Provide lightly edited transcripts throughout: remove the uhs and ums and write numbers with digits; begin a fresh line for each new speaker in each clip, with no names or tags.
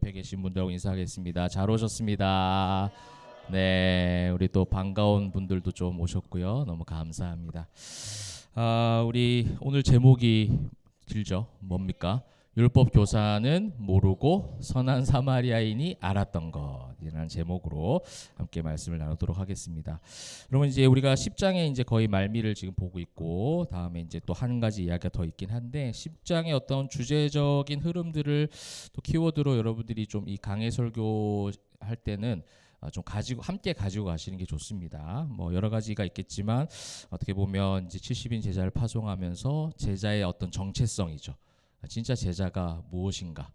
옆에 계신 분들하고 인사하겠습니다. 잘 오셨습니다. 네, 우리 또 반가운 분들도 좀 오셨고요. 너무 감사합니다. 우리 오늘 제목이 길죠. 뭡니까? 율법 교사는 모르고 선한 사마리아인이 알았던 것이라는 제목으로 함께 말씀을 나누도록 하겠습니다. 그러면 이제 우리가 10장에 이제 거의 말미를 지금 보고 있고 다음에 이제 또 한 가지 이야기가 더 있긴 한데 10장의 어떤 주제적인 흐름들을 또 키워드로 여러분들이 좀 이 강해 설교 할 때는 좀 가지고 함께 가지고 가시는 게 좋습니다. 뭐 여러 가지가 있겠지만 어떻게 보면 이제 70인 제자를 파송하면서 제자의 어떤 정체성이죠. 진짜 제자가 무엇인가?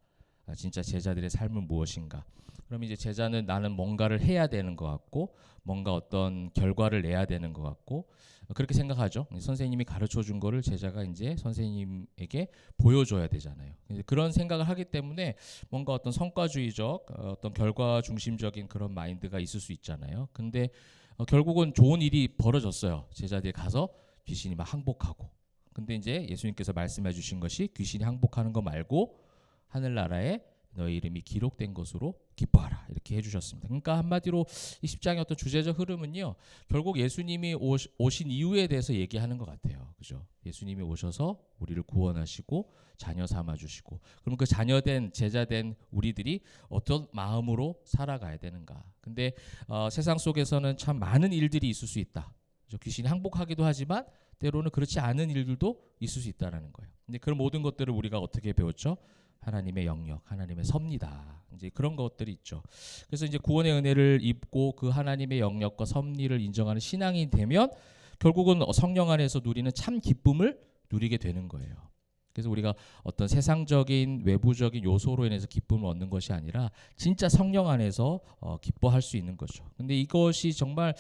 진짜 제자들의 삶은 무엇인가? 그럼 이제 제자는 나는 뭔가를 해야 되는 것 같고 뭔가 어떤 결과를 내야 되는 것 같고 그렇게 생각하죠. 선생님이 가르쳐 준 거를 제자가 이제 선생님에게 보여줘야 되잖아요. 그런 생각을 하기 때문에 뭔가 어떤 성과주의적 어떤 결과 중심적인 그런 마인드가 있을 수 있잖아요. 근데 결국은 좋은 일이 벌어졌어요. 제자들이 가서 귀신이 막 항복하고 근데 이제 예수님께서 말씀해 주신 것이 귀신이 항복하는 거 말고 하늘나라에 너의 이름이 기록된 것으로 기뻐하라 이렇게 해주셨습니다. 그러니까 한마디로 이 10장의 어떤 주제적 흐름은요. 결국 예수님이 오신 이유에 대해서 얘기하는 것 같아요. 그죠? 예수님이 오셔서 우리를 구원하시고 자녀 삼아주시고 그럼 그 자녀된 제자된 우리들이 어떤 마음으로 살아가야 되는가. 근데 세상 속에서는 참 많은 일들이 있을 수 있다. 그죠? 귀신이 항복하기도 하지만 때로는 그렇지 않은 일들도 있을 수 있다는 거예요. 근데 그런 모든 것들을 우리가 어떻게 배웠죠? 하나님의 영역, 하나님의 섭리다. 이제 그런 것들이 있죠. 그래서 이제 구원의 은혜를 입고 그 하나님의 영역과 섭리를 인정하는 신앙이 되면 결국은 성령 안에서 누리는 참 기쁨을 누리게 되는 거예요. 그래서 우리가 어떤 세상적인 외부적인 요소로 인해서 기쁨을 얻는 것이 아니라 진짜 성령 안에서 기뻐할 수 있는 거죠. 근데 이것이 정말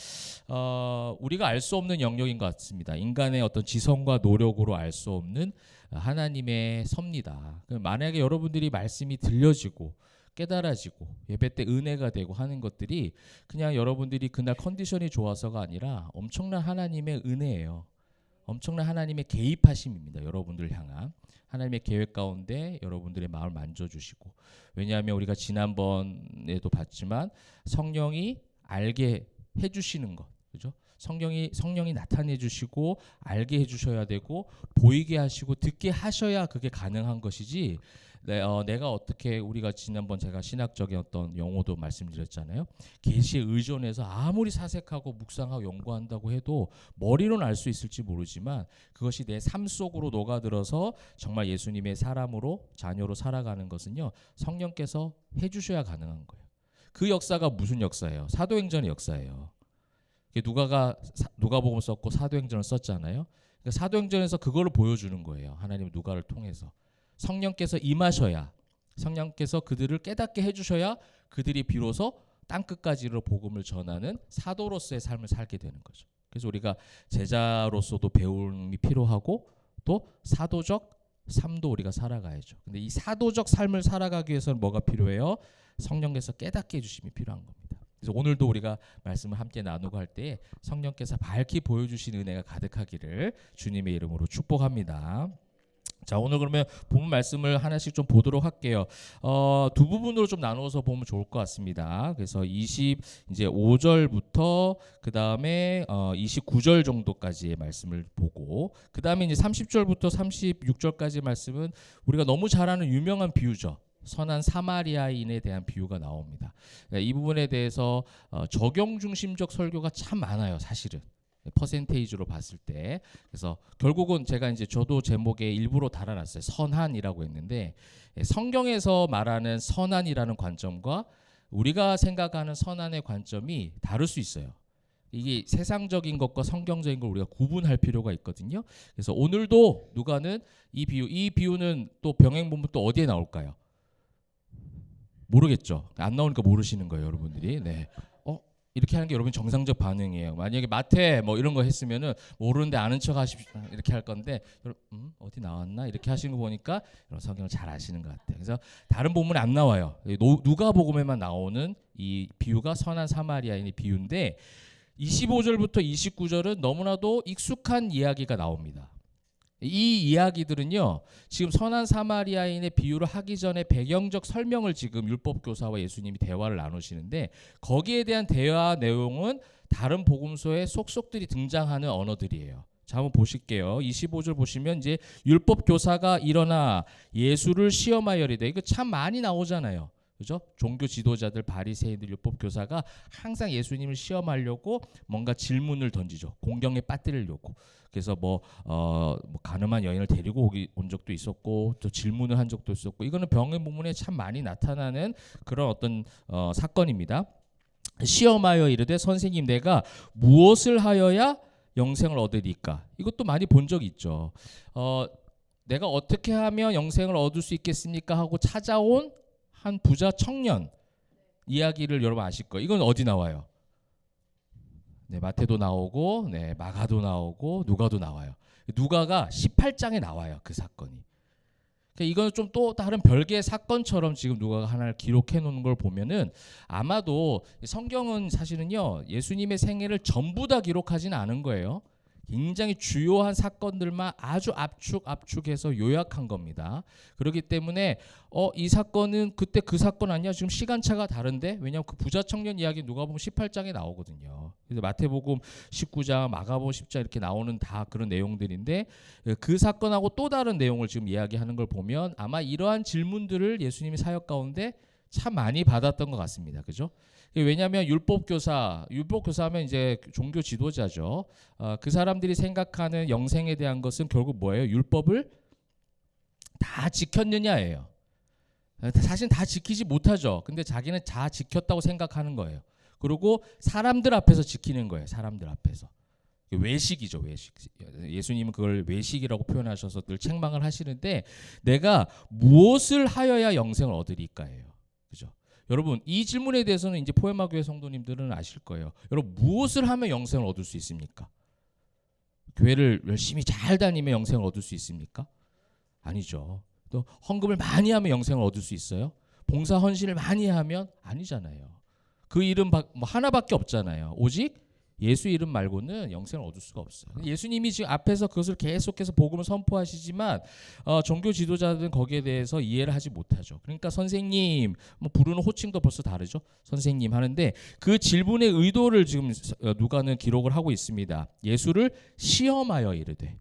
우리가 알 수 없는 영역인 것 같습니다. 인간의 어떤 지성과 노력으로 알 수 없는 하나님의 섭니다. 만약에 여러분들이 말씀이 들려지고 깨달아지고 예배 때 은혜가 되고 하는 것들이 그냥 여러분들이 그날 컨디션이 좋아서가 아니라 엄청난 하나님의 은혜예요. 엄청난 하나님의 개입하심입니다. 여러분들 향한 하나님의 계획 가운데 여러분들의 마음을 만져주시고 왜냐하면 우리가 지난번에도 봤지만 성령이 알게 해주시는 것 그죠? 성령이 나타내 주시고 알게 해주셔야 되고 보이게 하시고 듣게 하셔야 그게 가능한 것이지 내가 어떻게 우리가 지난번 제가 신학적인 어떤 용어도 말씀드렸잖아요. 계시에 의존해서 아무리 사색하고 묵상하고 연구한다고 해도 머리로는 알 수 있을지 모르지만 그것이 내 삶 속으로 녹아들어서 정말 예수님의 사람으로 자녀로 살아가는 것은요. 성령께서 해주셔야 가능한 거예요. 그 역사가 무슨 역사예요? 사도행전의 역사예요. 누가복음 썼고 사도행전을 썼잖아요. 그러니까 사도행전에서 그거를 보여주는 거예요. 하나님 누가를 통해서. 성령께서 임하셔야 성령께서 그들을 깨닫게 해주셔야 그들이 비로소 땅끝까지로 복음을 전하는 사도로서의 삶을 살게 되는 거죠. 그래서 우리가 제자로서도 배움이 필요하고 또 사도적 삶도 우리가 살아가야죠. 근데 이 사도적 삶을 살아가기 위해서는 뭐가 필요해요? 성령께서 깨닫게 해주심이 필요한 겁니다. 그래서 오늘도 우리가 말씀을 함께 나누고 할 때 성령께서 밝히 보여주신 은혜가 가득하기를 주님의 이름으로 축복합니다. 자 오늘 그러면 본 말씀을 하나씩 좀 보도록 할게요. 두 부분으로 좀 나누어서 보면 좋을 것 같습니다. 그래서 이제 5절부터 그 다음에 29절 정도까지의 말씀을 보고 그 다음에 이제 30절부터 36절까지의 말씀은 우리가 너무 잘 아는 유명한 비유죠. 선한 사마리아인에 대한 비유가 나옵니다. 이 부분에 대해서 적용 중심적 설교가 참 많아요. 사실은. 퍼센테이지로 봤을 때 그래서 결국은 제가 이제 저도 제목에 일부러 달아놨어요. 선한이라고 했는데 성경에서 말하는 선한이라는 관점과 우리가 생각하는 선한의 관점이 다를 수 있어요. 이게 세상적인 것과 성경적인 걸 우리가 구분할 필요가 있거든요. 그래서 오늘도 누가는 이 비유는 또 병행본문 또 어디에 나올까요? 모르겠죠. 안 나오니까 모르시는 거예요, 여러분들이. 네. 이렇게 하는 게 여러분 정상적 반응이에요. 만약에 마태 뭐 이런 거 했으면은 모르는데 아는 척 하십시오 이렇게 할 건데 어디 나왔나 이렇게 하시는 거 보니까 여러분 성경을 잘 아시는 것 같아요. 그래서 다른 본문에 안 나와요. 누가복음에만 나오는 이 비유가 선한 사마리아인의 비유인데 25절부터 29절은 너무나도 익숙한 이야기가 나옵니다. 이 이야기들은요, 지금 선한 사마리아인의 비유를 하기 전에 배경적 설명을 지금 율법 교사와 예수님이 대화를 나누시는데, 거기에 대한 대화 내용은 다른 복음서에 속속들이 등장하는 언어들이에요. 자, 한번 보실게요. 25절 보시면 이제 율법 교사가 일어나 예수를 시험하여리되, 이거 참 많이 나오잖아요. 그죠? 종교 지도자들, 바리새인들, 율법 교사가 항상 예수님을 시험하려고 뭔가 질문을 던지죠. 공경에 빠뜨리려고. 그래서 뭐 가늠한 여인을 데리고 온 적도 있었고, 또 질문을 한 적도 있었고, 이거는 병의 본문에 참 많이 나타나는 그런 어떤 사건입니다. 시험하여 이르되 선생님, 내가 무엇을 하여야 영생을 얻으리까? 이것도 많이 본 적이 있죠. 내가 어떻게 하면 영생을 얻을 수 있겠습니까? 하고 찾아온 한 부자 청년 이야기를 여러분 아실 거예요. 이건 어디 나와요? 네, 마태도 나오고, 네, 마가도 나오고, 누가도 나와요. 누가가 18장에 나와요, 그 사건이. 그러니까 이건 좀 또 다른 별개의 사건처럼 지금 누가가 하나를 기록해 놓은 걸 보면은, 아마도 성경은 사실은요, 예수님의 생애를 전부 다 기록하지는 않은 거예요. 굉장히 주요한 사건들만 아주 압축해서 요약한 겁니다. 그렇기 때문에 이 사건은 그때 그 사건 아니야? 지금 시간차가 다른데? 왜냐하면 그 부자 청년 이야기 누가 보면 18장에 나오거든요. 그래서 마태복음 19장, 마가복음 10장 이렇게 나오는 다 그런 내용들인데, 그 사건하고 또 다른 내용을 지금 이야기하는 걸 보면 아마 이러한 질문들을 예수님이 사역 가운데 참 많이 받았던 것 같습니다. 그죠? 왜냐하면 율법교사하면 이제 종교 지도자죠. 그 사람들이 생각하는 영생에 대한 것은 결국 뭐예요? 율법을 다 지켰느냐예요. 사실 다 지키지 못하죠. 근데 자기는 다 지켰다고 생각하는 거예요. 그리고 사람들 앞에서 지키는 거예요. 사람들 앞에서. 외식이죠, 외식. 예수님은 그걸 외식이라고 표현하셔서 늘 책망을 하시는데, 내가 무엇을 하여야 영생을 얻으리까예요. 그죠? 여러분, 이 질문에 대해서는 이제 포에마 교회 성도님들은 아실 거예요. 여러분, 무엇을 하면 영생을 얻을 수 있습니까? 교회를 열심히 잘 다니면 영생을 얻을 수 있습니까? 아니죠. 또 헌금을 많이 하면 영생을 얻을 수 있어요? 봉사 헌신을 많이 하면 아니잖아요. 그 이름 뭐 하나밖에 없잖아요. 오직 예수 이름 말고는 영생을 얻을 수가 없어요. 예수님이 지금 앞에서 그것을 계속해서 복음을 선포하시지만 종교 지도자들은 거기에 대해서 이해를 하지 못하죠. 그러니까 선생님, 뭐 부르는 호칭도 벌써 다르죠. 선생님 하는데, 그 질문의 의도를 지금 누가는 기록을 하고 있습니다. 예수를 시험하여 이르되.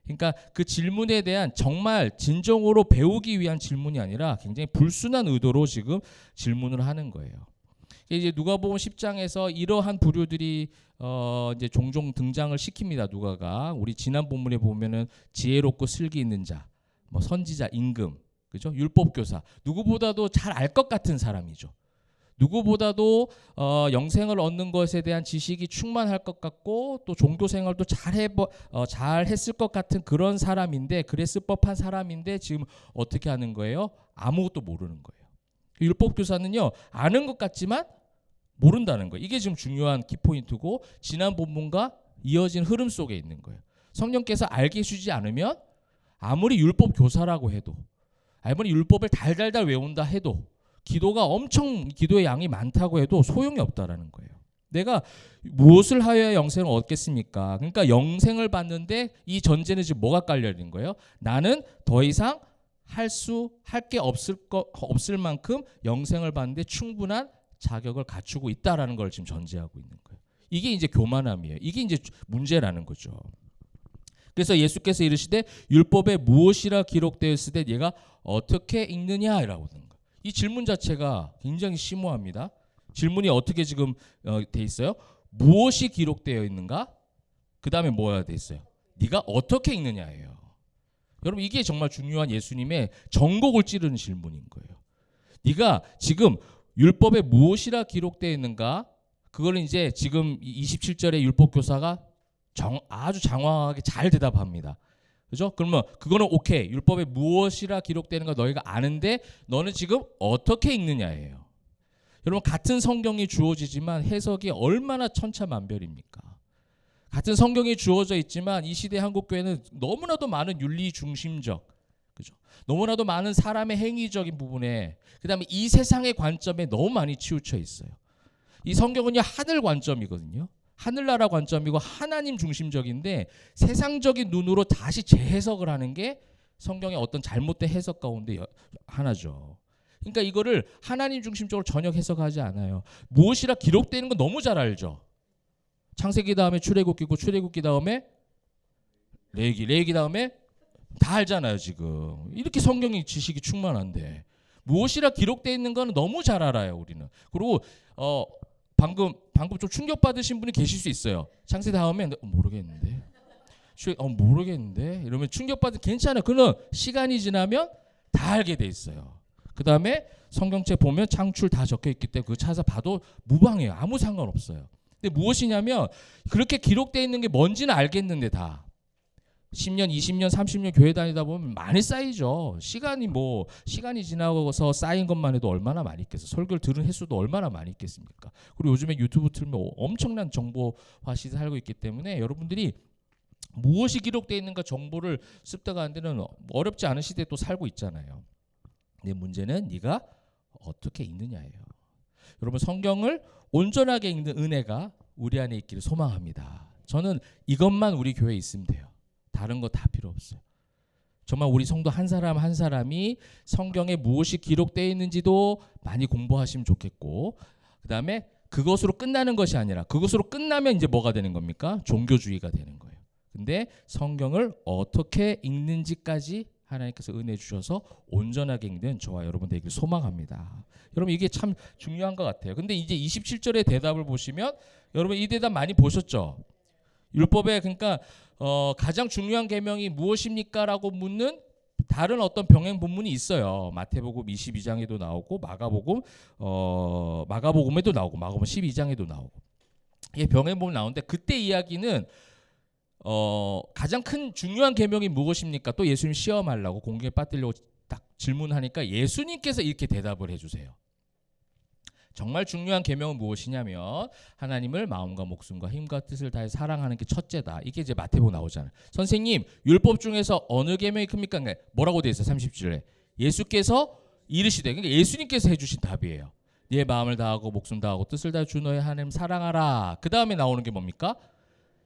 그러니까 그 질문에 대한 정말 진정으로 배우기 위한 질문이 아니라 굉장히 불순한 의도로 지금 질문을 하는 거예요. 이제 누가복음 10장에서 이러한 부류들이 이제 종종 등장을 시킵니다. 누가가 우리 지난 본문에 보면은 지혜롭고 슬기 있는 자, 뭐 선지자, 임금, 그죠? 율법교사, 누구보다도 잘 알 것 같은 사람이죠. 누구보다도 영생을 얻는 것에 대한 지식이 충만할 것 같고, 또 종교 생활도 잘 했을 것 같은 그런 사람인데, 그랬을 법한 사람인데 지금 어떻게 하는 거예요? 아무것도 모르는 거예요. 율법교사는요, 아는 것 같지만 모른다는 거예요. 이게 지금 중요한 키포인트고, 지난 본문과 이어진 흐름 속에 있는 거예요. 성령께서 알게 해주지 않으면 아무리 율법 교사라고 해도, 아무리 율법을 달달달 외운다 해도, 기도의 양이 많다고 해도 소용이 없다라는 거예요. 내가 무엇을 하여야 영생을 얻겠습니까? 그러니까 영생을 받는데 이 전제는 지금 뭐가 깔려 있는 거예요? 나는 더 이상 할 게 없을 만큼 영생을 받는데 충분한 자격을 갖추고 있다라는 걸 지금 전제하고 있는 거예요. 이게 이제 교만함이에요. 이게 이제 문제라는 거죠. 그래서 예수께서 이르시되 율법에 무엇이라 기록되었을 때 얘가 어떻게 읽느냐라고 하는 거예요. 이 질문 자체가 굉장히 심오합니다. 질문이 어떻게 지금 돼 있어요? 무엇이 기록되어 있는가? 그 다음에 뭐가 돼 있어요? 네가 어떻게 읽느냐예요. 여러분, 이게 정말 중요한 예수님의 전곡을 찌르는 질문인 거예요. 네가 지금 율법에 무엇이라 기록되어 있는가? 그걸 이제 지금 27절에 율법교사가 아주 장황하게 잘 대답합니다. 그죠? 그러면 그거는 오케이. 율법에 무엇이라 기록되는 거 너희가 아는데 너는 지금 어떻게 읽느냐예요. 여러분, 같은 성경이 주어지지만 해석이 얼마나 천차만별입니까? 같은 성경이 주어져 있지만 이 시대 한국 교회는 너무나도 많은 윤리 중심적, 그죠? 너무나도 많은 사람의 행위적인 부분에, 그다음에 이 세상의 관점에 너무 많이 치우쳐 있어요. 이 성경은요, 하늘 관점이거든요. 하늘나라 관점이고 하나님 중심적인데 세상적인 눈으로 다시 재해석을 하는 게 성경의 어떤 잘못된 해석 가운데 하나죠. 그러니까 이거를 하나님 중심적으로 전혀 해석하지 않아요. 무엇이라 기록되는 건 너무 잘 알죠. 창세기 다음에 출애굽기고 출애굽기 다음에 레위기, 레위기 다음에 다 알잖아요. 지금 이렇게 성경의 지식이 충만한데 무엇이라 기록되어 있는 건 너무 잘 알아요. 우리는. 그리고 방금 좀 충격받으신 분이 계실 수 있어요. 창세 다음에 모르겠는데 모르겠는데 이러면 충격받은 괜찮아요. 그는 시간이 지나면 다 알게 돼 있어요. 그 다음에 성경책 보면 창출 다 적혀 있기 때문에 그거 찾아봐도 무방해요. 아무 상관없어요. 근데 무엇이냐면 그렇게 기록되어 있는 게 뭔지는 알겠는데 다 10년, 20년, 30년 교회 다니다 보면 많이 쌓이죠. 시간이 지나서 쌓인 것만 해도 얼마나 많이 있겠어요. 설교를 들은 횟수도 얼마나 많이 있겠습니까. 그리고 요즘에 유튜브 틀면 엄청난 정보화 시대에 살고 있기 때문에 여러분들이 무엇이 기록되어 있는가 정보를 습득하는 데는 어렵지 않은 시대에 또 살고 있잖아요. 근데 문제는 네가 어떻게 읽느냐예요. 여러분 성경을 온전하게 읽는 은혜가 우리 안에 있기를 소망합니다. 저는 이것만 우리 교회에 있으면 돼요. 다른 거 다 필요 없어요. 정말 우리 성도 한 사람 한 사람이 성경에 무엇이 기록되어 있는지도 많이 공부하시면 좋겠고 그 다음에 그것으로 끝나는 것이 아니라 그것으로 끝나면 이제 뭐가 되는 겁니까? 종교주의가 되는 거예요. 근데 성경을 어떻게 읽는지까지 하나님께서 은혜 주셔서 온전하게 읽는 저와 여러분 되기를 소망합니다. 여러분 이게 참 중요한 것 같아요. 근데 이제 27절의 대답을 보시면 여러분 이 대답 많이 보셨죠? 율법에 그러니까 가장 중요한 계명이 무엇입니까? 라고 묻는 다른 어떤 병행 본문이 있어요. 마태복음 22장에도 나오고 마가복음에도 나오고 마가복음 12장에도 나오고 이게 병행 본문 나오는데 그때 이야기는 가장 큰 중요한 계명이 무엇입니까? 또 예수님 시험하려고 공경에 빠뜨리려고 딱 질문하니까 예수님께서 이렇게 대답을 해주세요. 정말 중요한 계명은 무엇이냐면 하나님을 마음과 목숨과 힘과 뜻을 다해 사랑하는 게 첫째다. 이게 이제 마태복음 나오잖아요. 선생님 율법 중에서 어느 계명이 큽니까? 뭐라고 되어 있어요? 30절에 예수께서 이르시되 그러니까 예수님께서 해주신 답이에요. 네 마음을 다하고 목숨 다하고 뜻을 다해 주 너의 하나님 사랑하라. 그 다음에 나오는 게 뭡니까?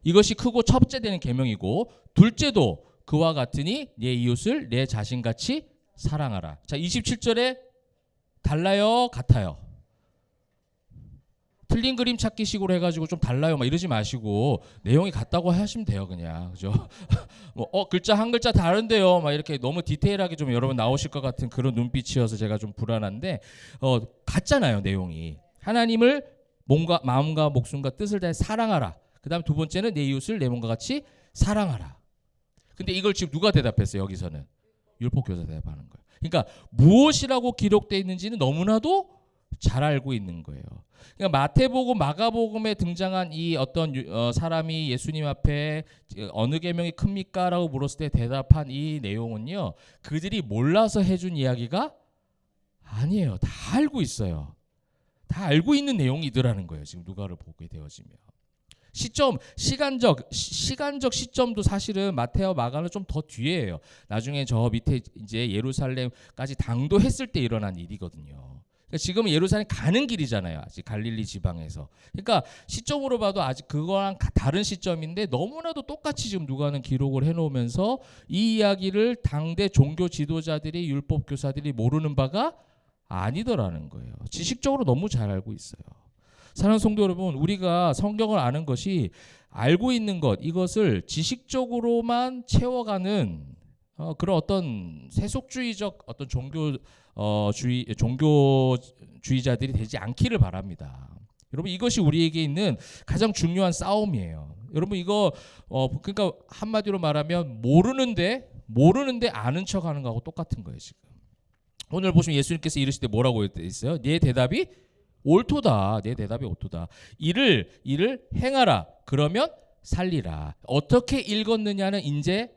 이것이 크고 첫째 되는 계명이고 둘째도 그와 같으니 네 이웃을 내 자신같이 사랑하라. 자 27절에 달라요 같아요? 틀린 그림 찾기 식으로 해가지고 좀 달라요 막 이러지 마시고 내용이 같다고 하시면 돼요. 그냥 그죠? 글자 한 글자 다른데요 막 이렇게 너무 디테일하게 좀 여러분 나오실 것 같은 그런 눈빛이어서 제가 좀 불안한데 같잖아요. 내용이 하나님을 마음과 목숨과 뜻을 다해 사랑하라. 그 다음 두 번째는 내 이웃을 내 몸과 같이 사랑하라. 근데 이걸 지금 누가 대답했어요? 여기서는 율법교사 대답하는 거예요. 그러니까 무엇이라고 기록되어 있는지는 너무나도 잘 알고 있는 거예요. 그러니까 마태복음, 마가복음에 등장한 이 어떤 사람이 예수님 앞에 어느 계명이 큽니까? 라고 물었을 때 대답한 이 내용은요. 그들이 몰라서 해준 이야기가 아니에요. 다 알고 있어요. 다 알고 있는 내용이더라는 거예요. 지금 누가를 보게 되어지면. 시간적 시점도 사실은 마태와 마가는 좀 더 뒤에예요. 나중에 저 밑에 이제 예루살렘까지 당도했을 때 일어난 일이거든요. 그러니까 지금은 예루살렘 가는 길이잖아요. 아직 갈릴리 지방에서. 그러니까 시점으로 봐도 아직 그거랑 다른 시점인데 너무나도 똑같이 지금 누가는 기록을 해놓으면서 이 이야기를 당대 종교 지도자들이 율법 교사들이 모르는 바가 아니더라는 거예요. 지식적으로 너무 잘 알고 있어요. 사랑하는 성도 여러분, 우리가 성경을 아는 것이 알고 있는 것 이것을 지식적으로만 채워가는 그런 어떤 세속주의적 어떤 종교주의자들이 되지 않기를 바랍니다. 여러분 이것이 우리에게 있는 가장 중요한 싸움이에요. 여러분 이거 그러니까 한마디로 말하면 모르는데 아는 척하는 거하고 똑같은 거예요. 지금 오늘 보시면 예수님께서 이르실 때 뭐라고 했어요? 네 대답이 옳도다. 내 대답이 옳도다. 이를 행하라. 그러면 살리라. 어떻게 읽었느냐는 이제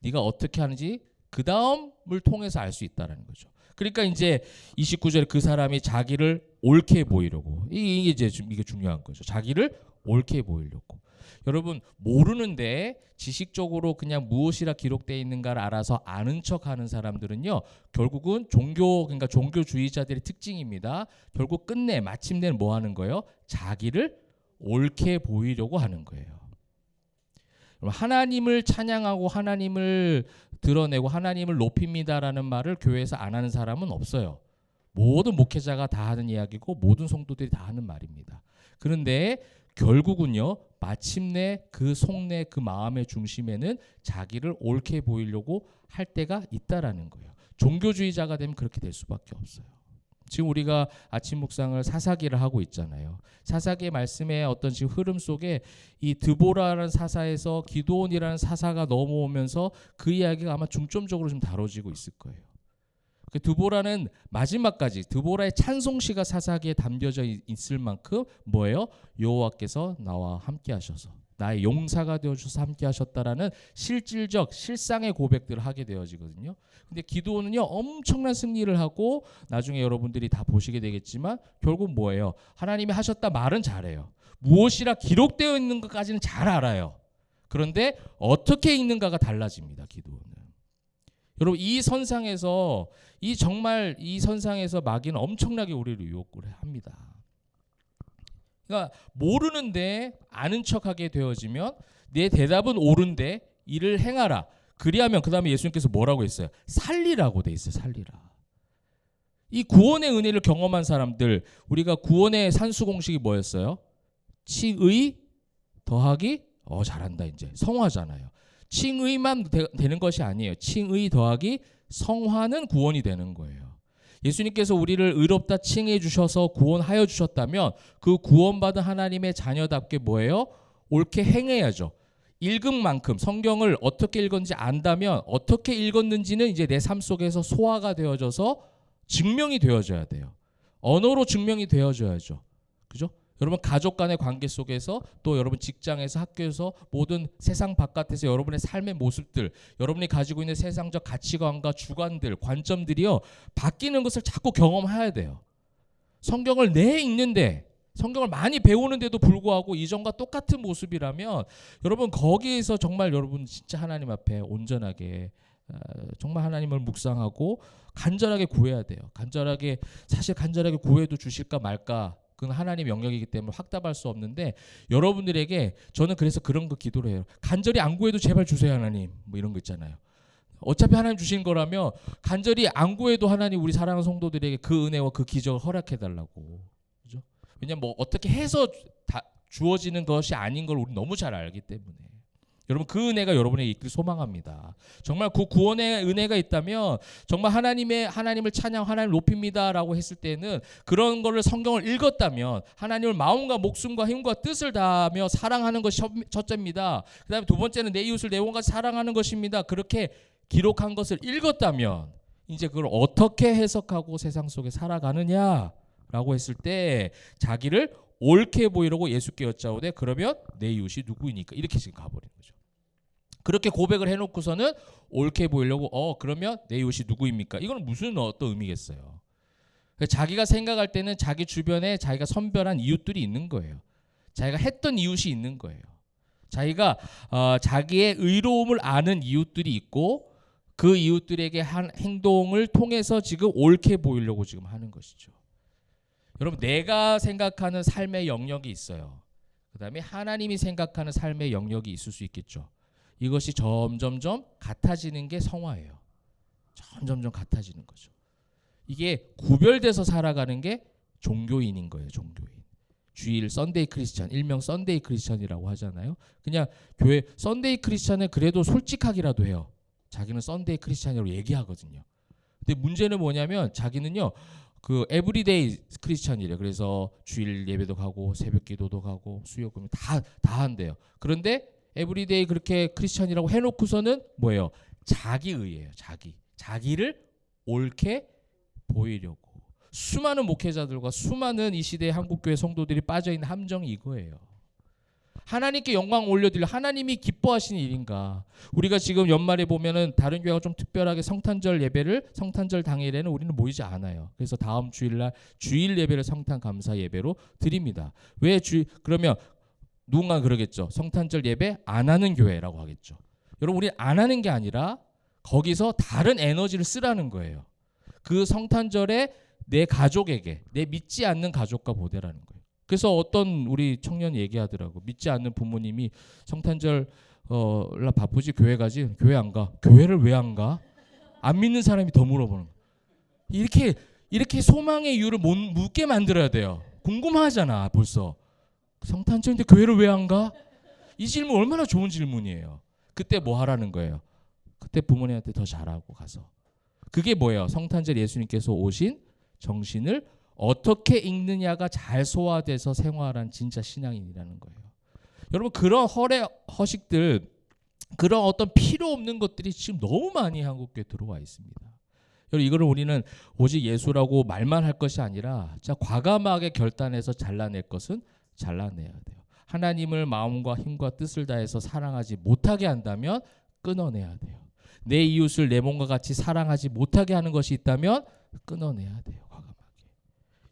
네가 어떻게 하는지 그 다음을 통해서 알 수 있다는 거죠. 그러니까 이제 29절에 그 사람이 자기를 옳게 보이려고 이게 중요한 거죠. 자기를 옳게 보이려고. 여러분 모르는데 지식적으로 그냥 무엇이라 기록되어 있는가를 알아서 아는 척하는 사람들은요 결국은 종교주의자들의 특징입니다. 결국 마침내는 뭐 하는 거예요? 자기를 옳게 보이려고 하는 거예요. 하나님을 찬양하고 하나님을 드러내고 하나님을 높입니다라는 말을 교회에서 안 하는 사람은 없어요. 모든 목회자가 다 하는 이야기고 모든 성도들이 다 하는 말입니다. 그런데 결국은요, 마침내 그 속내 그 마음의 중심에는 자기를 옳게 보이려고 할 때가 있다라는 거예요. 종교주의자가 되면 그렇게 될 수밖에 없어요. 지금 우리가 아침 묵상을 사사기를 하고 있잖아요. 사사기의 말씀의 어떤 지금 흐름 속에 이 드보라라는 사사에서 기드온이라는 사사가 넘어오면서 그 이야기가 아마 중점적으로 좀 다뤄지고 있을 거예요. 드보라는 마지막까지 드보라의 찬송시가 사사기에 담겨져 있을 만큼 뭐예요? 여호와께서 나와 함께 하셔서 나의 용사가 되어주셔서 함께 하셨다라는 실질적 실상의 고백들을 하게 되어지거든요. 근데 기드온은요, 엄청난 승리를 하고 나중에 여러분들이 다 보시게 되겠지만 결국 뭐예요? 하나님이 하셨다 말은 잘해요. 무엇이라 기록되어 있는 것까지는 잘 알아요. 그런데 어떻게 읽는가가 달라집니다. 기드온은. 여러분, 이 선상에서 정말 이 선상에서 마귀는 엄청나게 우리를 유혹을 합니다. 그러니까 모르는데 아는 척하게 되어지면 내 대답은 옳은데 이를 행하라. 그리하면 그 다음에 예수님께서 뭐라고 했어요? 살리라고 돼 있어요. 살리라. 이 구원의 은혜를 경험한 사람들, 우리가 구원의 산수 공식이 뭐였어요? 칭의 더하기 잘한다. 이제 성화잖아요. 칭의만 되는 것이 아니에요. 칭의 더하기 성화는 구원이 되는 거예요. 예수님께서 우리를 의롭다 칭해 주셔서 구원하여 주셨다면 그 구원받은 하나님의 자녀답게 뭐예요? 옳게 행해야죠. 읽은 만큼 성경을 어떻게 읽었는지 안다면 어떻게 읽었는지는 이제 내 삶 속에서 소화가 되어져서 증명이 되어져야 돼요. 언어로 증명이 되어져야죠. 그죠? 여러분 가족 간의 관계 속에서 또 여러분 직장에서 학교에서 모든 세상 바깥에서 여러분의 삶의 모습들, 여러분이 가지고 있는 세상적 가치관과 주관들, 관점들이요 바뀌는 것을 자꾸 경험해야 돼요. 성경을 읽는데 성경을 많이 배우는데도 불구하고 이전과 똑같은 모습이라면 여러분 거기에서 정말 여러분 진짜 하나님 앞에 온전하게 정말 하나님을 묵상하고 간절하게 구해야 돼요. 사실 간절하게 구해도 주실까 말까 그건 하나님의 영역이기 때문에 확답할 수 없는데 여러분들에게 저는 그래서 그런 거 기도를 해요. 간절히 안 구해도 제발 주세요 하나님. 뭐 이런 거 있잖아요. 어차피 하나님 주신 거라면 간절히 안 구해도 하나님 우리 사랑하는 성도들에게 그 은혜와 그 기적을 허락해 달라고. 그죠? 왜냐면 뭐 어떻게 해서 다 주어지는 것이 아닌 걸 우리 너무 잘 알기 때문에. 여러분 그 은혜가 여러분에게 있길 소망합니다. 정말 그 구원의 은혜가 있다면 정말 하나님을 찬양 하나님 높입니다라고 했을 때는 그런 거를 성경을 읽었다면 하나님을 마음과 목숨과 힘과 뜻을 다하며 사랑하는 것이 첫째입니다. 그다음에 두 번째는 내 이웃을 내 몸같이 사랑하는 것입니다. 그렇게 기록한 것을 읽었다면 이제 그걸 어떻게 해석하고 세상 속에 살아가느냐라고 했을 때 자기를 옳게 보이려고 예수께 여짜오되 그러면 내 이웃이 누구이니까 이렇게 지금 가버린 거죠. 그렇게 고백을 해놓고서는 옳게 보이려고 그러면 내 이웃이 누구입니까? 이건 무슨 어떤 의미겠어요. 자기가 생각할 때는 자기 주변에 자기가 선별한 이웃들이 있는 거예요. 자기가 했던 이웃이 있는 거예요. 자기가 자기의 의로움을 아는 이웃들이 있고 그 이웃들에게 한 행동을 통해서 지금 옳게 보이려고 지금 하는 것이죠. 여러분 내가 생각하는 삶의 영역이 있어요. 그 다음에 하나님이 생각하는 삶의 영역이 있을 수 있겠죠. 이것이 점점점 같아지는 게 성화예요. 점점점 같아지는 거죠. 이게 구별돼서 살아가는 게 종교인인 거예요. 종교인. 주일 썬데이 크리스찬, 일명 썬데이 크리스찬이라고 하잖아요. 그냥 교회 썬데이 크리스찬은 그래도 솔직하기라도 해요. 자기는 썬데이 크리스찬이라고 얘기하거든요. 근데 문제는 뭐냐면 자기는요. 그 에브리데이 크리스찬이래요. 그래서 주일 예배도 가고 새벽 기도도 가고 수요 금요 다 한대요. 그런데 에브리데이 그렇게 크리스찬이라고 해놓고서는 뭐예요? 자기의예요. 자기를 옳게 보이려고. 수많은 목회자들과 수많은 이 시대의 한국교회 성도들이 빠져있는 함정이 이거예요. 하나님께 영광 올려드릴 하나님이 기뻐하시는 일인가. 우리가 지금 연말에 보면은 다른 교회가 좀 특별하게 성탄절 예배를 성탄절 당일에는 우리는 모이지 않아요. 그래서 다음 주일날 주일 예배를 성탄 감사 예배로 드립니다. 왜 그러면 누군가 그러겠죠. 성탄절 예배 안 하는 교회라고 하겠죠. 여러분 우리 안 하는 게 아니라 거기서 다른 에너지를 쓰라는 거예요. 그 성탄절에 내 가족에게 내 믿지 않는 가족과 보내라는 거예요. 그래서 어떤 우리 청년 얘기하더라고. 믿지 않는 부모님이 성탄절 나 바쁘지 교회 가지. 교회 안 가. 교회를 왜 안 가? 안 믿는 사람이 더 물어보는 거야. 이렇게 소망의 이유를 못 묻게 만들어야 돼요. 궁금하잖아 벌써. 성탄절인데 교회를 왜 안 가? 이 질문 얼마나 좋은 질문이에요. 그때 뭐 하라는 거예요? 그때 부모님한테 더 잘하고 가서. 그게 뭐예요? 성탄절 예수님께서 오신 정신을 어떻게 읽느냐가 잘 소화돼서 생활한 진짜 신앙인이라는 거예요. 여러분 그런 허식들 그런 어떤 필요 없는 것들이 지금 너무 많이 한국교회에 들어와 있습니다. 여러분 이거를 우리는 오직 예수라고 말만 할 것이 아니라 진짜 과감하게 결단해서 잘라낼 것은 잘라내야 돼요. 하나님을 마음과 힘과 뜻을 다해서 사랑하지 못하게 한다면 끊어내야 돼요. 내 이웃을 내 몸과 같이 사랑하지 못하게 하는 것이 있다면 끊어내야 돼요. 과감하게.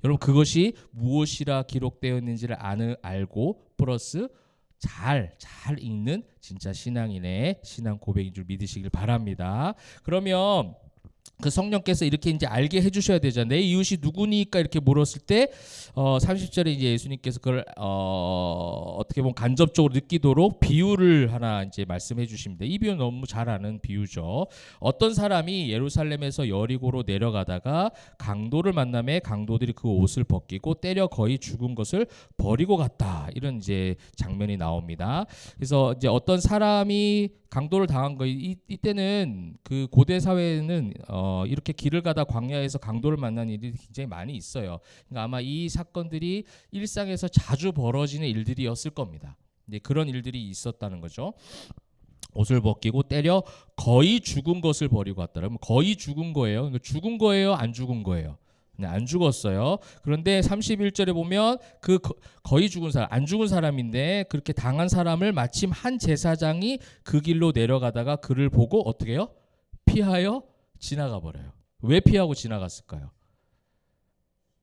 여러분 그것이 무엇이라 기록되어 있는지를 알고 플러스 잘 읽는 진짜 신앙인의 신앙 고백인 줄 믿으시길 바랍니다. 그러면 그 성령께서 이렇게 이제 알게 해주셔야 되잖아요. 내 이웃이 누구니까 이렇게 물었을 때 30절에 이제 예수님께서 그걸 어떻게 보면 간접적으로 느끼도록 비유를 하나 이제 말씀해 주십니다. 이 비유는 너무 잘 아는 비유죠. 어떤 사람이 예루살렘에서 여리고로 내려가다가 강도를 만나매 강도들이 그 옷을 벗기고 때려 거의 죽은 것을 버리고 갔다. 이런 이제 장면이 나옵니다. 그래서 이제 어떤 사람이 강도를 당한 거 이때는 그 고대 사회는 이렇게 길을 가다 광야에서 강도를 만난 일이 굉장히 많이 있어요. 그러니까 아마 이 사건들이 일상에서 자주 벌어지는 일들이었을 겁니다. 이제 그런 일들이 있었다는 거죠. 옷을 벗기고 때려 거의 죽은 것을 버리고 갔다. 그러면 거의 죽은 거예요. 그러니까 죽은 거예요, 안 죽은 거예요? 네, 안 죽었어요. 그런데 31절에 보면 그 거의 죽은 사람, 안 죽은 사람인데 그렇게 당한 사람을 마침 한 제사장이 그 길로 내려가다가 그를 보고 어떻게 해요? 피하여 지나가 버려요. 왜 피하고 지나갔을까요?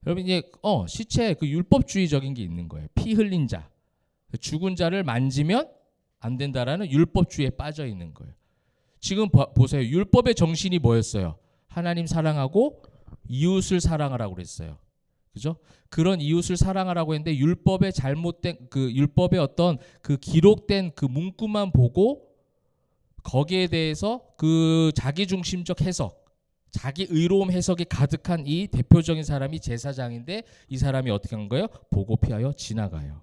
여러분 이제 시체 그 율법주의적인 게 있는 거예요. 피 흘린 자, 죽은 자를 만지면 안 된다라는 율법주의에 빠져 있는 거예요. 지금 보세요. 율법의 정신이 뭐였어요? 하나님 사랑하고 이웃을 사랑하라고 그랬어요. 그죠? 그런 이웃을 사랑하라고 했는데 율법의 잘못된 그 율법의 어떤 그 기록된 그 문구만 보고 거기에 대해서 그 자기중심적 해석, 자기 의로움 해석이 가득한 이 대표적인 사람이 제사장인데 이 사람이 어떻게 한 거예요? 보고 피하여 지나가요.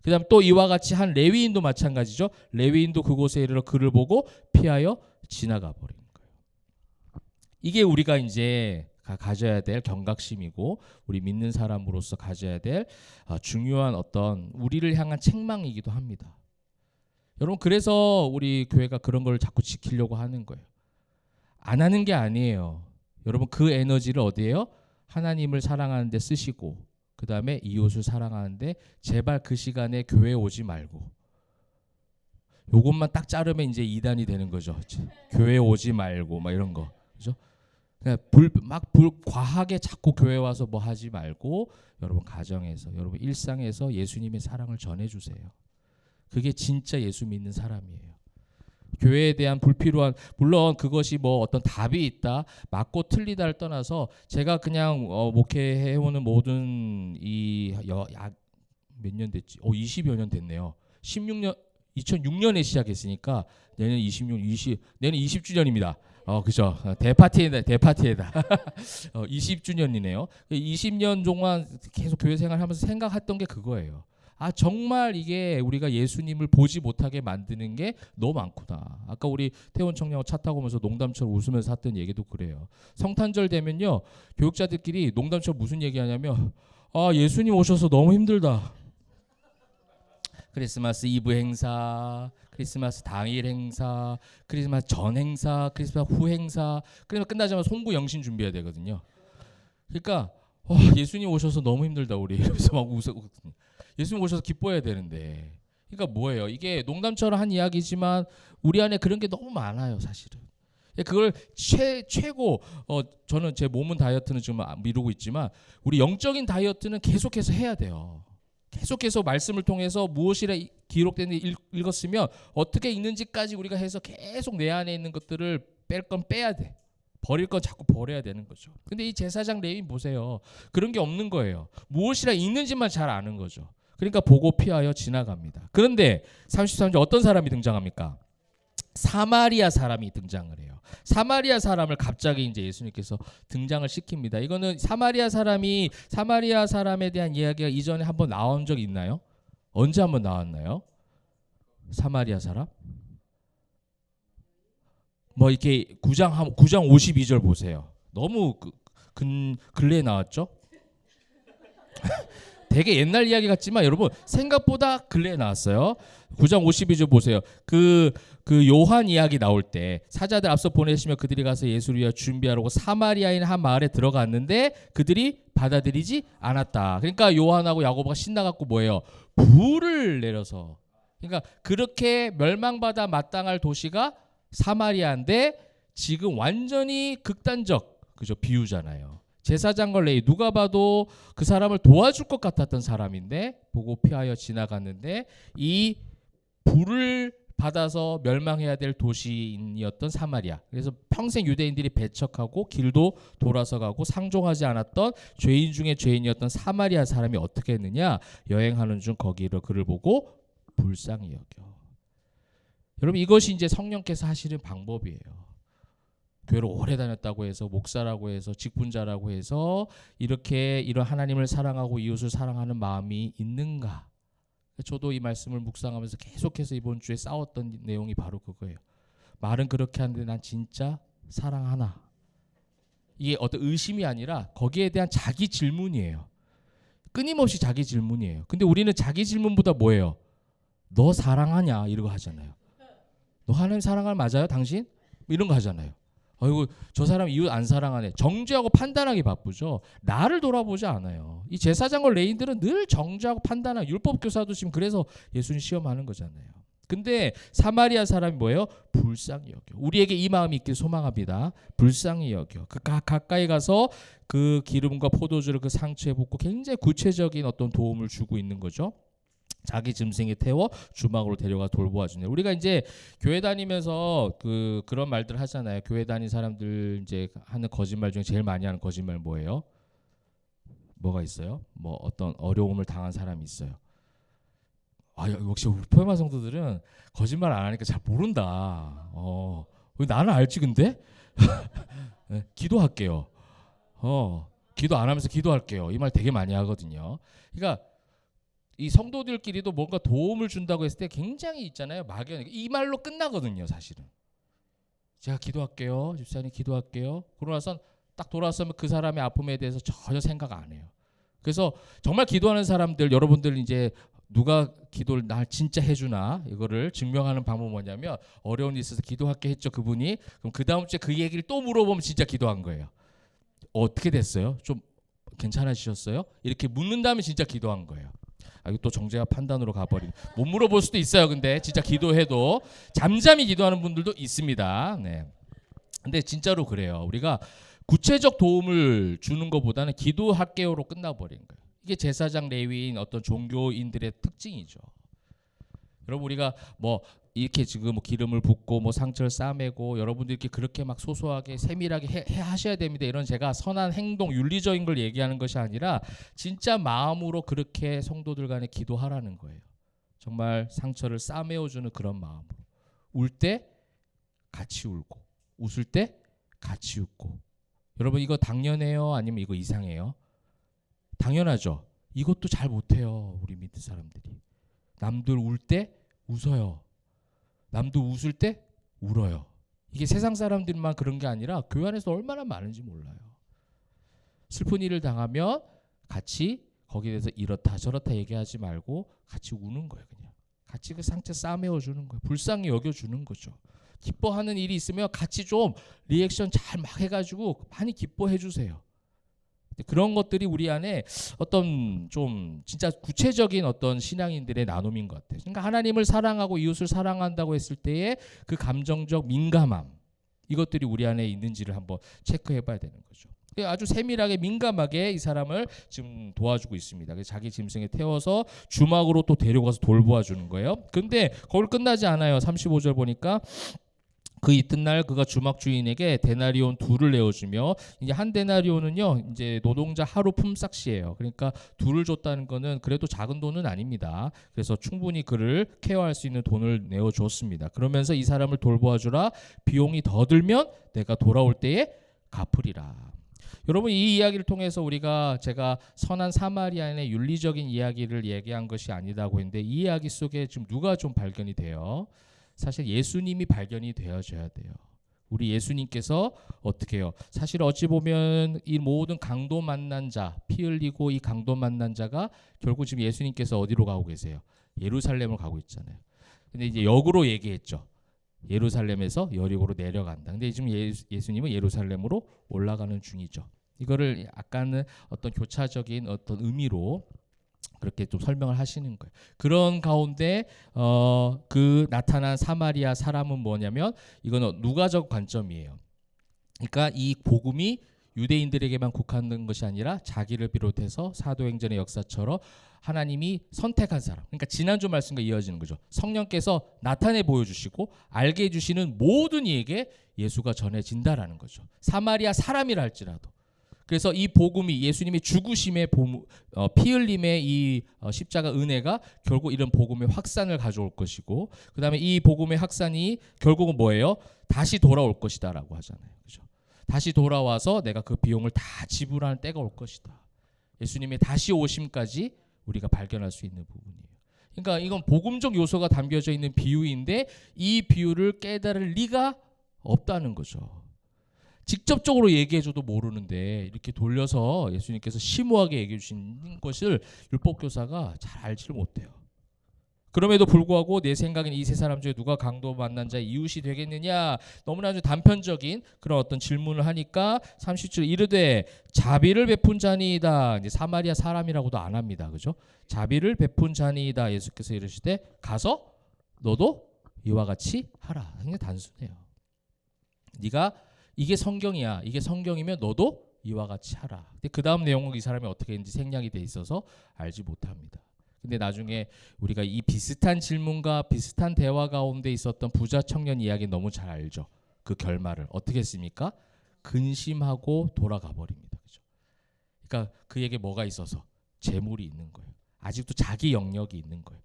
그다음 또 이와 같이 한 레위인도 마찬가지죠. 레위인도 그곳에 이르러 그를 보고 피하여 지나가 버리는 거예요. 이게 우리가 이제 가져야 될 경각심이고 우리 믿는 사람으로서 가져야 될 중요한 어떤 우리를 향한 책망이기도 합니다. 여러분 그래서 우리 교회가 그런 걸 자꾸 지키려고 하는 거예요. 안 하는 게 아니에요. 여러분 그 에너지를 어디에요? 하나님을 사랑하는 데 쓰시고 그 다음에 이웃을 사랑하는데 제발 그 시간에 교회에 오지 말고 요것만 딱 자르면 이제 이단이 되는 거죠. 교회에 오지 말고 막 이런 거. 그죠? 과하게 자꾸 교회 와서 뭐 하지 말고 여러분 가정에서 여러분 일상에서 예수님의 사랑을 전해주세요. 그게 진짜 예수 믿는 사람이에요. 교회에 대한 불필요한 물론 그것이 뭐 어떤 답이 있다 맞고 틀리다를 떠나서 제가 그냥 목회해오는 모든 몇 년 됐지? 20여 년 됐네요. 2006년에 시작했으니까 내년 20주년입니다. 그죠. 대파티에다. 20주년이네요. 20년 동안 계속 교회 생활하면서 생각했던 게 그거예요. 정말 이게 우리가 예수님을 보지 못하게 만드는 게 너무 많구나. 아까 우리 태원 청년 차 타고 오면서 농담처럼 웃으면서 했던 얘기도 그래요. 성탄절 되면요. 교육자들끼리 농담처럼 무슨 얘기하냐면 예수님 오셔서 너무 힘들다. 크리스마스 이브 행사, 크리스마스 당일 행사, 크리스마스 전 행사, 크리스마스 후 행사. 그러면 끝나자마자 송구 영신 준비해야 되거든요. 그러니까 예수님 오셔서 너무 힘들다 우리 이러면서 막 웃었거든요. 예수님 오셔서 기뻐해야 되는데. 그러니까 뭐예요? 이게 농담처럼 한 이야기지만 우리 안에 그런 게 너무 많아요, 사실은. 그걸 최고 저는 제 몸은 다이어트는 지금 미루고 있지만 우리 영적인 다이어트는 계속해서 해야 돼요. 계속해서 말씀을 통해서 무엇이라 기록된 읽었으면 어떻게 읽는지까지 우리가 해서 계속 내 안에 있는 것들을 뺄 건 빼야 돼. 버릴 건 자꾸 버려야 되는 거죠. 근데 이 제사장 레위인 보세요. 그런 게 없는 거예요. 무엇이라 있는지만 잘 아는 거죠. 그러니까 보고 피하여 지나갑니다. 그런데 33절 어떤 사람이 등장합니까? 사마리아 사람이 등장을 해요. 사마리아 사람을 갑자기 이제 예수님께서 등장을 시킵니다. 이거는 사마리아 사람에 대한 이야기가 이전에 한번 나온 적이 있나요? 언제 한번 나왔나요? 사마리아 사람? 뭐 이렇게 9장 52절 보세요. 너무 근래에 나왔죠? 되게 옛날 이야기 같지만 여러분 생각보다 근래에 나왔어요. 9장 52절 보세요. 그 요한 이야기 나올 때 사자들 앞서 보내시며 그들이 가서 예수를 위하여 준비하려고 사마리아인 한 마을에 들어갔는데 그들이 받아들이지 않았다. 그러니까 요한하고 야고보가 신나갖고 뭐예요? 불을 내려서, 그러니까 그렇게 멸망받아 마땅할 도시가 사마리아인데 지금 완전히 극단적, 그죠? 비유잖아요. 제사장과 레위, 누가 봐도 그 사람을 도와줄 것 같았던 사람인데 보고 피하여 지나갔는데 이 불을 받아서 멸망해야 될 도시인이었던 사마리아. 그래서 평생 유대인들이 배척하고 길도 돌아서 가고 상종하지 않았던 죄인 중에 죄인이었던 사마리아 사람이 어떻게 했느냐? 여행하는 중 거기로 그를 보고 불쌍히 여겨. 여러분 이것이 이제 성령께서 하시는 방법이에요. 교회를 오래 다녔다고 해서 목사라고 해서 직분자라고 해서 이렇게 이런 하나님을 사랑하고 이웃을 사랑하는 마음이 있는가? 저도 이 말씀을 묵상하면서 계속해서 이번 주에 싸웠던 내용이 바로 그거예요. 말은 그렇게 하는데 난 진짜 사랑하나? 이게 어떤 의심이 아니라 거기에 대한 자기 질문이에요. 끊임없이 자기 질문이에요. 근데 우리는 자기 질문보다 뭐예요? 너 사랑하냐? 이런 거 하잖아요. 너 하나님 사랑할 맞아요? 당신? 이런 거 하잖아요. 아이고 저 사람 이웃 안 사랑하네. 정죄하고 판단하기 바쁘죠. 나를 돌아보지 않아요. 이 제사장과 레위인들은 늘 정죄하고 판단하고 율법 교사도 지금 그래서 예수님 시험하는 거잖아요. 근데 사마리아 사람이 뭐예요? 불쌍히 여겨. 우리에게 이 마음이 있길 소망합니다. 불쌍히 여겨. 가까이 가서 그 기름과 포도주를 그 상처에 붓고 굉장히 구체적인 어떤 도움을 주고 있는 거죠. 자기 짐승에 태워 주막으로 데려가 돌보아주네. 우리가 이제 교회 다니면서 그런 말들 하잖아요. 교회 다닌 사람들 이제 하는 거짓말 중에 제일 많이 하는 거짓말 뭐예요? 뭐가 있어요? 뭐 어떤 어려움을 당한 사람이 있어요. 아 역시 우리 포에마 성도들은 거짓말 안 하니까 잘 모른다. 나는 알지 근데? 네, 기도할게요. 기도 안 하면서 기도할게요. 이 말 되게 많이 하거든요. 그러니까 이 성도들끼리도 뭔가 도움을 준다고 했을 때 굉장히 있잖아요. 막연. 이 말로 끝나거든요. 사실은. 제가 기도할게요. 집사님 기도할게요. 그러고 나선 딱 돌아서면 그 사람의 아픔에 대해서 전혀 생각 안 해요. 그래서 정말 기도하는 사람들, 여러분들 이제 누가 기도를 날 진짜 해주나 이거를 증명하는 방법은 뭐냐면 어려운 일 있어서 기도할게 했죠. 그분이. 그럼 그 다음 주에 그 얘기를 또 물어보면 진짜 기도한 거예요. 어떻게 됐어요? 좀 괜찮아지셨어요? 이렇게 묻는다면 진짜 기도한 거예요. 이거 또 정죄와 판단으로 가버리고 못 물어볼 수도 있어요. 근데 진짜 기도해도 잠잠히 기도하는 분들도 있습니다. 네. 근데 진짜로 그래요. 우리가 구체적 도움을 주는 것보다는 기도할게요로 끝나버린 거예요. 이게 제사장 레위인 어떤 종교인들의 특징이죠. 여러분 우리가 뭐 이렇게 지금 뭐 기름을 붓고 뭐 상처를 싸매고 여러분들께 그렇게 막 소소하게 세밀하게 하셔야 됩니다. 이런 제가 선한 행동 윤리적인 걸 얘기하는 것이 아니라 진짜 마음으로 그렇게 성도들 간에 기도하라는 거예요. 정말 상처를 싸매어주는 그런 마음으로. 울 때 같이 울고 웃을 때 같이 웃고. 여러분 이거 당연해요? 아니면 이거 이상해요? 당연하죠. 이것도 잘 못해요. 우리 믿는 사람들이. 남들 울 때 웃어요. 남도 웃을 때 울어요. 이게 세상 사람들만 그런 게 아니라 교회 안에서 얼마나 많은지 몰라요. 슬픈 일을 당하면 같이 거기에 대해서 이렇다 저렇다 얘기하지 말고 같이 우는 거예요. 그냥 같이 그 상처 싸매어주는 거예요. 불쌍히 여겨주는 거죠. 기뻐하는 일이 있으면 같이 좀 리액션 잘 막 해가지고 많이 기뻐해 주세요. 그런 것들이 우리 안에 어떤 좀 진짜 구체적인 어떤 신앙인들의 나눔인 것 같아요. 그러니까 하나님을 사랑하고 이웃을 사랑한다고 했을 때의 그 감정적 민감함, 이것들이 우리 안에 있는지를 한번 체크해 봐야 되는 거죠. 아주 세밀하게 민감하게 이 사람을 지금 도와주고 있습니다. 그래서 자기 짐승에 태워서 주막으로 또 데려가서 돌보아 주는 거예요. 근데 거기 끝나지 않아요. 35절 보니까 그 이튿날 그가 주막 주인에게 데나리온 2를 내어주며, 이제 한 데나리온은요 이제 노동자 하루 품삯이에요. 그러니까 2를 줬다는 거는 그래도 작은 돈은 아닙니다. 그래서 충분히 그를 케어할 수 있는 돈을 내어줬습니다. 그러면서 이 사람을 돌보아주라. 비용이 더 들면 내가 돌아올 때에 갚으리라. 여러분, 이 이야기를 통해서 제가 선한 사마리아인의 윤리적인 이야기를 얘기한 것이 아니다고 했는데, 이 이야기 속에 지금 누가 좀 발견이 돼요? 사실 예수님이 발견이 되어져야 돼요. 우리 예수님께서 어떻게 해요? 사실 어찌 보면 이 모든 강도 만난 자, 피 흘리고 이 강도 만난 자가 결국 지금 예수님께서 어디로 가고 계세요? 예루살렘을 가고 있잖아요. 근데 이제 역으로 얘기했죠. 예루살렘에서 여리고로 내려간다. 근데 지금 예수님은 예루살렘으로 올라가는 중이죠. 이거를 약간은 어떤 교차적인 어떤 의미로 그렇게 좀 설명을 하시는 거예요. 그런 가운데 그 나타난 사마리아 사람은 뭐냐면, 이거는 누가적 관점이에요. 그러니까 이 복음이 유대인들에게만 국한된 것이 아니라 자기를 비롯해서 사도행전의 역사처럼 하나님이 선택한 사람, 그러니까 지난주 말씀과 이어지는 거죠. 성령께서 나타내 보여주시고 알게 해주시는 모든 이에게 예수가 전해진다라는 거죠. 사마리아 사람이라 할지라도. 그래서 이 복음이 예수님의 죽으심의 피 흘림의 이 십자가 은혜가 결국 이런 복음의 확산을 가져올 것이고, 그 다음에 이 복음의 확산이 결국은 뭐예요? 다시 돌아올 것이다라고 하잖아요. 그죠? 다시 돌아와서 내가 그 비용을 다 지불하는 때가 올 것이다. 예수님의 다시 오심까지 우리가 발견할 수 있는 부분이에요. 그러니까 이건 복음적 요소가 담겨져 있는 비유인데, 이 비유를 깨달을 리가 없다는 거죠. 직접적으로 얘기해줘도 모르는데 이렇게 돌려서 예수님께서 심오하게 얘기해 주신 것을 율법교사가 잘 알지를 못해요. 그럼에도 불구하고 내 생각엔 이 세 사람 중에 누가 강도 만난 자의 이웃이 되겠느냐, 너무나 아주 단편적인 그런 어떤 질문을 하니까 30절 이르되 자비를 베푼 자니이다. 이제 사마리아 사람이라고도 안 합니다. 그죠? 자비를 베푼 자니이다. 예수께서 이르시되 가서 너도 이와 같이 하라. 굉장히 단순해요. 네가 이게 성경이야. 이게 성경이면 너도 이와 같이 하라. 근데 그 다음 내용은 이 사람이 어떻게 했는지 생략이 돼 있어서 알지 못합니다. 근데 나중에 우리가 이 비슷한 질문과 비슷한 대화 가운데 있었던 부자 청년 이야기 너무 잘 알죠. 그 결말을 어떻게 했습니까? 근심하고 돌아가 버립니다. 그죠? 그러니까 그에게 뭐가 있어서? 재물이 있는 거예요. 아직도 자기 영역이 있는 거예요.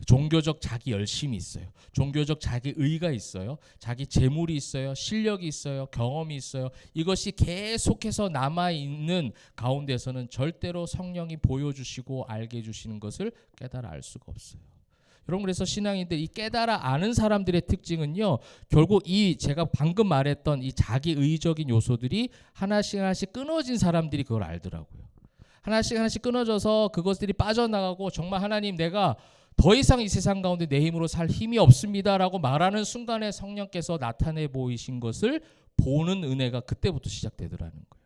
종교적 자기 열심이 있어요. 종교적 자기 의가 있어요. 자기 재물이 있어요. 실력이 있어요. 경험이 있어요. 이것이 계속해서 남아있는 가운데서는 절대로 성령이 보여주시고 알게 해주시는 것을 깨달아 알 수가 없어요. 여러분, 그래서 신앙인들 이 깨달아 아는 사람들의 특징은요, 결국 이 제가 방금 말했던 이 자기 의적인 요소들이 하나씩 하나씩 끊어진 사람들이 그걸 알더라고요. 하나씩 하나씩 끊어져서 그것들이 빠져나가고 정말 하나님, 내가 더 이상 이 세상 가운데 내 힘으로 살 힘이 없습니다라고 말하는 순간에 성령께서 나타내 보이신 것을 보는 은혜가 그때부터 시작되더라는 거예요.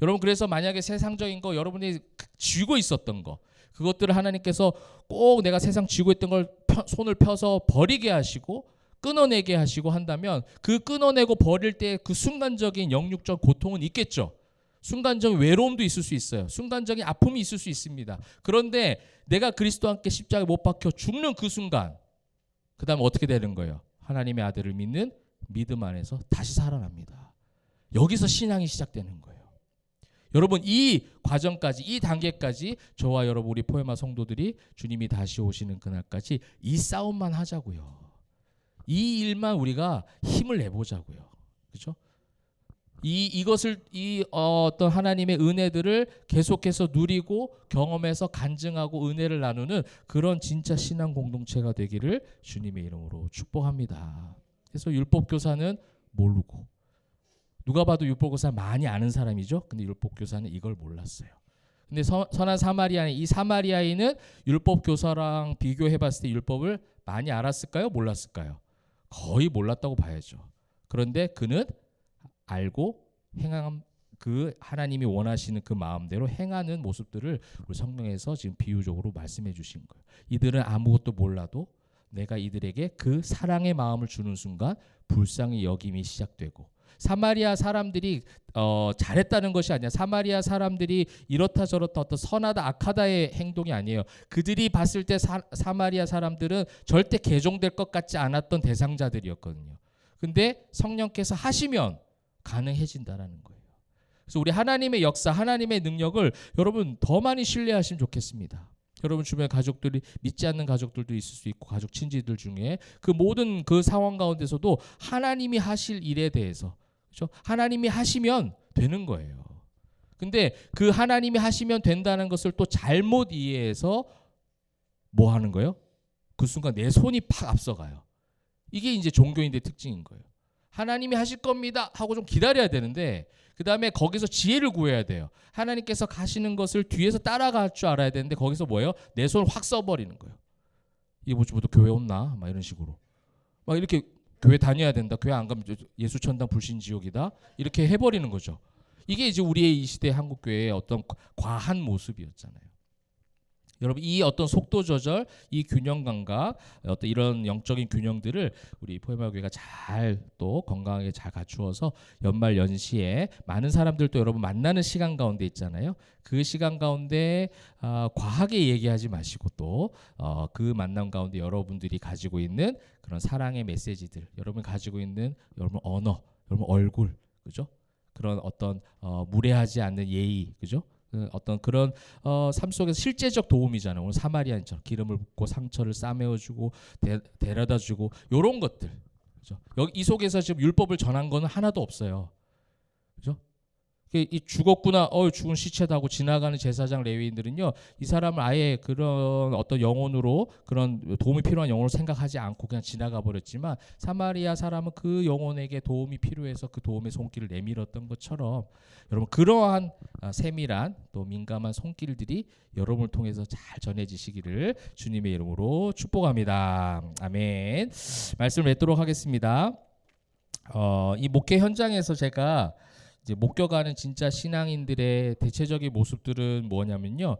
여러분, 그래서 만약에 세상적인 거 여러분이 쥐고 있었던 거, 그것들을 하나님께서 꼭 내가 세상 쥐고 있던 걸 손을 펴서 버리게 하시고 끊어내게 하시고 한다면, 그 끊어내고 버릴 때 그 순간적인 영육적 고통은 있겠죠. 순간적인 외로움도 있을 수 있어요. 순간적인 아픔이 있을 수 있습니다. 그런데 내가 그리스도와 함께 십자가에 못 박혀 죽는 그 순간, 그 다음에 어떻게 되는 거예요? 하나님의 아들을 믿는 믿음 안에서 다시 살아납니다. 여기서 신앙이 시작되는 거예요. 여러분, 이 과정까지, 이 단계까지 저와 여러분, 우리 포에마 성도들이 주님이 다시 오시는 그날까지 이 싸움만 하자고요. 이 일만 우리가 힘을 내보자고요. 그렇죠? 이것을 어떤 하나님의 은혜들을 계속해서 누리고 경험해서 간증하고 은혜를 나누는 그런 진짜 신앙 공동체가 되기를 주님의 이름으로 축복합니다. 그래서 율법교사는 모르고, 누가 봐도 율법교사 많이 아는 사람이죠. 근데 율법교사는 이걸 몰랐어요. 근데 선한 사마리아인, 이 사마리아인은 율법교사랑 비교해봤을 때 율법을 많이 알았을까요? 몰랐을까요? 거의 몰랐다고 봐야죠. 그런데 그는 알고 행한 그 하나님이 원하시는 그 마음대로 행하는 모습들을 우리 성경에서 지금 비유적으로 말씀해 주신 거예요. 이들은 아무것도 몰라도 내가 이들에게 그 사랑의 마음을 주는 순간 불쌍히 여김이 시작되고, 사마리아 사람들이 잘했다는 것이 아니라, 사마리아 사람들이 이렇다 저렇다 어떤 선하다 악하다의 행동이 아니에요. 그들이 봤을 때 사마리아 사람들은 절대 개종될 것 같지 않았던 대상자들이었거든요. 근데 성령께서 하시면 가능해진다라는 거예요. 그래서 우리 하나님의 역사, 하나님의 능력을 여러분 더 많이 신뢰하시면 좋겠습니다. 여러분 주변에 가족들이 믿지 않는 가족들도 있을 수 있고 가족 친지들 중에 그 모든 그 상황 가운데서도 하나님이 하실 일에 대해서 그렇죠? 하나님이 하시면 되는 거예요. 근데 그 하나님이 하시면 된다는 것을 또 잘못 이해해서 뭐 하는 거예요? 그 순간 내 손이 팍 앞서가요. 이게 이제 종교인의 특징인 거예요. 하나님이 하실 겁니다 하고 좀 기다려야 되는데 그 다음에 거기서 지혜를 구해야 돼요. 하나님께서 가시는 것을 뒤에서 따라갈 줄 알아야 되는데 거기서 뭐예요? 내 손을 확 써버리는 거예요. 이게 뭐또 교회 없나? 막 이런 식으로. 막 이렇게 교회 다녀야 된다. 교회 안 가면 예수천당 불신지옥이다. 이렇게 해버리는 거죠. 이게 이제 우리의 이 시대 한국교회의 어떤 과한 모습이었잖아요. 여러분 이 어떤 속도 조절, 이 균형 감각, 어떤 이런 영적인 균형들을 우리 포에마 교회가 잘 또 건강하게 잘 갖추어서 연말 연시에 많은 사람들도 여러분 만나는 시간 가운데 있잖아요. 그 시간 가운데 과하게 얘기하지 마시고 또 그 만남 가운데 여러분들이 가지고 있는 그런 사랑의 메시지들, 여러분 가지고 있는 여러분 언어, 여러분 얼굴, 그죠? 그런 어떤 무례하지 않는 예의, 그죠? 어떤 그런 삶 속에서 실제적 도움이잖아요. 오늘 사마리아인처럼 기름을 붓고 상처를 싸매어주고 데려다주고 이런 것들. 그죠? 여기 이 속에서 지금 율법을 전한 거는 하나도 없어요. 그죠? 이 죽었구나, 죽은 시체다 하고 지나가는 제사장 레위인들은요, 이 사람을 아예 그런 어떤 영혼으로 그런 도움이 필요한 영혼으로 생각하지 않고 그냥 지나가 버렸지만 사마리아 사람은 그 영혼에게 도움이 필요해서 그 도움의 손길을 내밀었던 것처럼 여러분 그러한 세밀한 또 민감한 손길들이 여러분을 통해서 잘 전해지시기를 주님의 이름으로 축복합니다. 아멘. 말씀을 맺도록 하겠습니다. 이 목회 현장에서 제가 이제 목격하는 진짜 신앙인들의 대체적인 모습들은 뭐냐면요,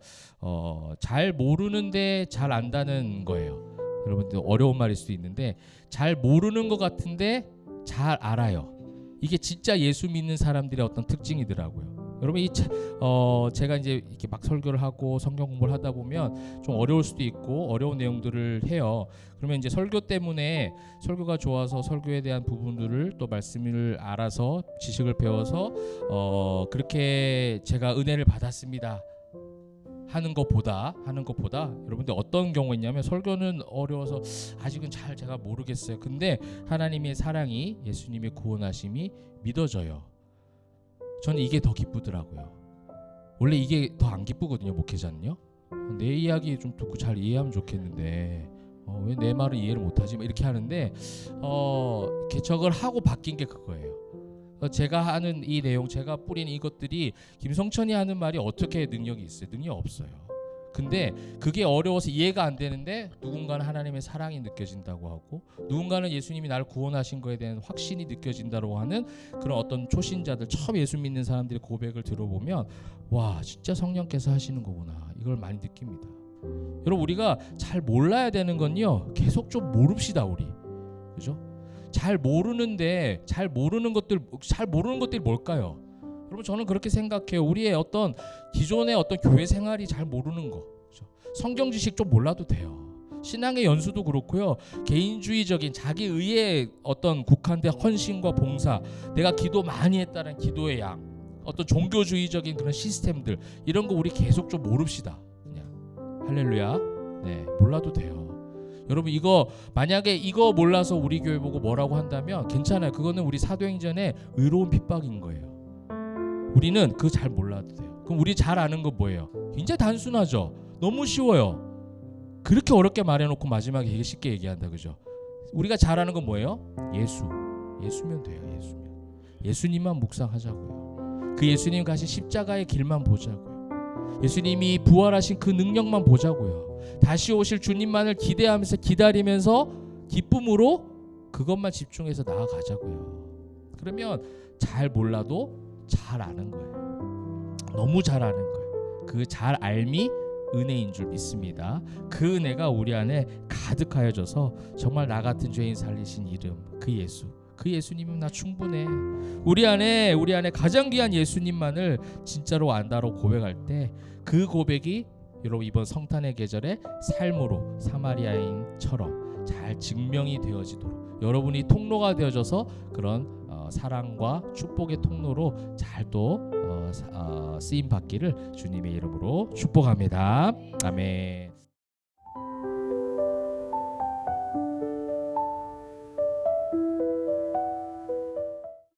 잘 모르는데 잘 안다는 거예요. 여러분들 어려운 말일 수도 있는데 잘 모르는 것 같은데 잘 알아요. 이게 진짜 예수 믿는 사람들의 어떤 특징이더라고요. 여러분 제가 이제 이렇게 막 설교를 하고 성경 공부를 하다 보면 좀 어려울 수도 있고 어려운 내용들을 해요. 그러면 이제 설교 때문에 설교가 좋아서 설교에 대한 부분들을 또 말씀을 알아서 지식을 배워서 그렇게 제가 은혜를 받았습니다 하는 것보다 여러분들 어떤 경우 있냐면 설교는 어려워서 아직은 잘 제가 모르겠어요. 근데 하나님의 사랑이 예수님의 구원하심이 믿어져요. 저는 이게 더 기쁘더라고요. 원래 이게 더 안 기쁘거든요, 목회자는요. 내 이야기 좀 듣고 잘 이해하면 좋겠는데 왜 내 말을 이해를 못하지? 이렇게 하는데 개척을 하고 바뀐 게 그거예요. 제가 하는 이 내용, 제가 뿌린 이것들이 김성천이 하는 말이 어떻게 능력이 있어요? 능력 없어요. 근데 그게 어려워서 이해가 안 되는데 누군가는 하나님의 사랑이 느껴진다고 하고 누군가는 예수님이 나를 구원하신 거에 대한 확신이 느껴진다고 하는 그런 어떤 초신자들, 처음 예수 믿는 사람들의 고백을 들어보면 와, 진짜 성령께서 하시는 거구나, 이걸 많이 느낍니다. 여러분 우리가 잘 몰라야 되는 건요, 계속 좀 모릅시다. 우리 그죠? 잘 모르는데 잘 모르는 것들이 뭘까요? 여러분 저는 그렇게 생각해요. 우리의 어떤 기존의 어떤 교회 생활이 잘 모르는 거, 그렇죠? 성경 지식 좀 몰라도 돼요. 신앙의 연수도 그렇고요. 개인주의적인 자기 의에 어떤 국한된 헌신과 봉사, 내가 기도 많이 했다는 기도의 양, 어떤 종교주의적인 그런 시스템들, 이런 거 우리 계속 좀 모릅시다. 그냥 할렐루야. 네, 몰라도 돼요. 여러분 이거 만약에 이거 몰라서 우리 교회 보고 뭐라고 한다면 괜찮아요. 그거는 우리 사도행전의 의로운 핍박인 거예요. 우리는 그거 잘 몰라도 돼요. 그럼 우리 잘 아는 거 뭐예요? 굉장히 단순하죠. 너무 쉬워요. 그렇게 어렵게 말해놓고 마지막에 되게 쉽게 얘기한다, 그죠? 우리가 잘 아는 건 뭐예요? 예수면 돼요. 예수님만 묵상하자고요. 그 예수님 가신 십자가의 길만 보자고요. 예수님이 부활하신 그 능력만 보자고요. 다시 오실 주님만을 기대하면서 기다리면서 기쁨으로 그것만 집중해서 나아가자고요. 그러면 잘 몰라도 잘 아는 거예요. 너무 잘 아는 거예요. 그 잘 알미 은혜인 줄 믿습니다. 그 은혜가 우리 안에 가득하여져서 정말 나 같은 죄인 살리신 이름, 그 예수님은 나 충분해. 우리 안에 가장 귀한 예수님만을 진짜로 안다고 고백할 때 그 고백이 여러분 이번 성탄의 계절에 삶으로 사마리아인처럼 잘 증명이 되어지도록 여러분이 통로가 되어져서 그런 사랑과 축복의 통로로 잘 또 쓰임 받기를 주님의 이름으로 축복합니다. 아멘.